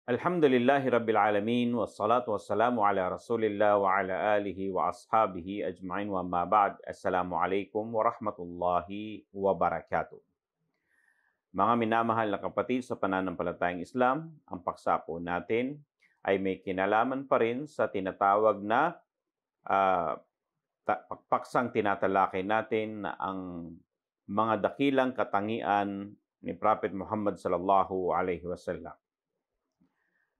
Alhamdulillahi Rabbil Alamin, wassalatu wassalamu ala Rasulillah wa ala alihi wa ashabihi ajma'in wa ma ba'd. Assalamualaikum warahmatullahi wabarakatuh. Mga minamahal na kapatid sa pananampalatayang Islam, ang paksa po natin ay may kinalaman pa rin sa tinatawag na paksang tinatalakay natin na ang mga dakilang katangian ni Prophet Muhammad sallallahu alaihi wasallam.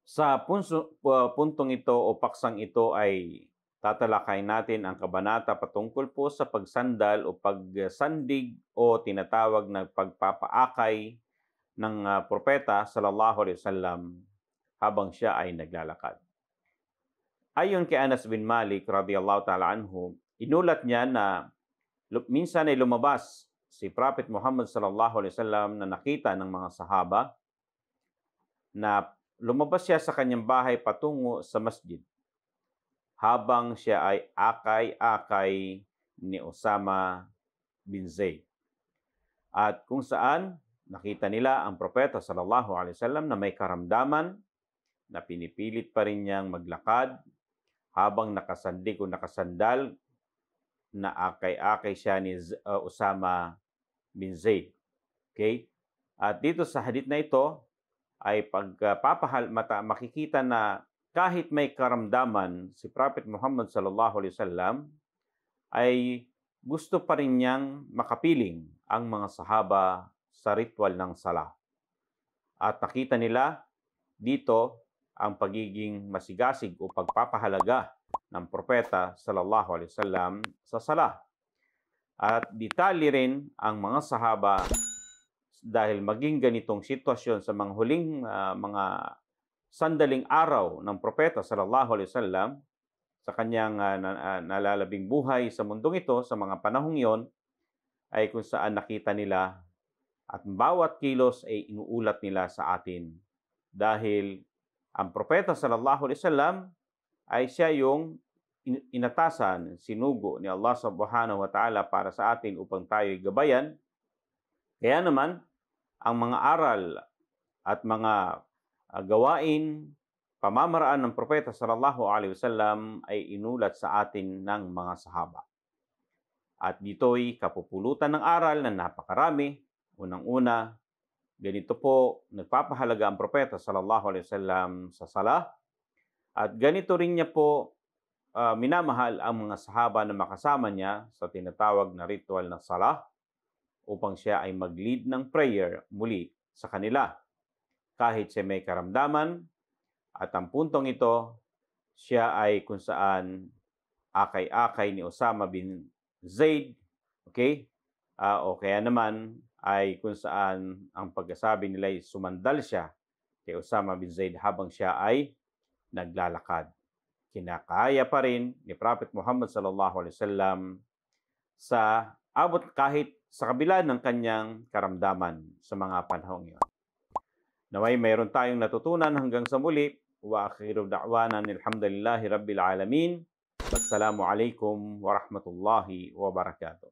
Sa puntong ito o paksang ito ay tatalakay natin ang kabanata patungkol po sa pagsandal o pagsandig o tinatawag na pagpapaakay ng propeta sallallahu alaihi wasallam habang siya ay naglalakad. Ayon kay Anas bin Malik radhiyallahu ta'ala anhu, inulat niya na minsan ay lumabas si Prophet Muhammad sallallahu alaihi wasallam na nakita ng mga sahaba na lumabas siya sa kanyang bahay patungo sa masjid habang siya ay akay-akay ni Usama bin Zaid. At kung saan nakita nila ang propeta sallallahu alaihi wasallam na may karamdaman na pinipilit pa rin niyang maglakad habang nakasandig o nakasandal na akay-akay siya ni Usama bin Zaid. Okay? At dito sa hadith na ito ay makikita na kahit may karamdaman si Prophet Muhammad sallallahu alaihi wasallam ay gusto pa rin niyang makapiling ang mga sahaba sa ritual ng sala. At nakita nila dito ang pagiging masigasig o pagpapahalaga ng propeta sallallahu alaihi wasallam sa sala. At detalye rin ang mga sahaba dahil maging ganitong sitwasyon sa mga huling mga sandaling araw ng propeta sallallahu alaihi wasallam sa kanyang nalalabing buhay sa mundong ito sa mga panahong iyon ay kung saan nakita nila at bawat kilos ay inuulat nila sa atin dahil ang propeta sallallahu alaihi wasallam ay siya yung inatasan, sinugo ni Allah subhanahu wa ta'ala para sa atin upang tayo'y gabayan. Kaya naman ang mga aral at mga gawain, pamamaraan ng propeta sallallahu alaihi wasallam ay inulat sa atin ng mga sahaba. At dito'y kapupulutan ng aral na napakarami. Unang-una, ganito po nagpapahalaga ang propeta sallallahu alaihi wasallam sa sala. At ganito rin niya po minamahal ang mga sahaba na makasama niya sa tinatawag na ritual ng sala upang siya ay mag-lead ng prayer muli sa kanila. Kahit siya may karamdaman, at ang puntong ito, siya ay kung saan akay-akay ni Usama bin Zaid, okay? O kaya naman ay kung saan ang pagkasabi nila ay sumandal siya kay Usama bin Zaid habang siya ay naglalakad. Kinakaya pa rin ni Prophet Muhammad sallallahu alaihi wasallam sa abot kahit sa kabila ng kanyang karamdaman sa mga panahong iyon. Naway mayroon tayong natutunan hanggang sa muli. Wa akhiru da'wana alhamdulillahi rabbil alamin. Wassalamu alaikum warahmatullahi wabarakatuh.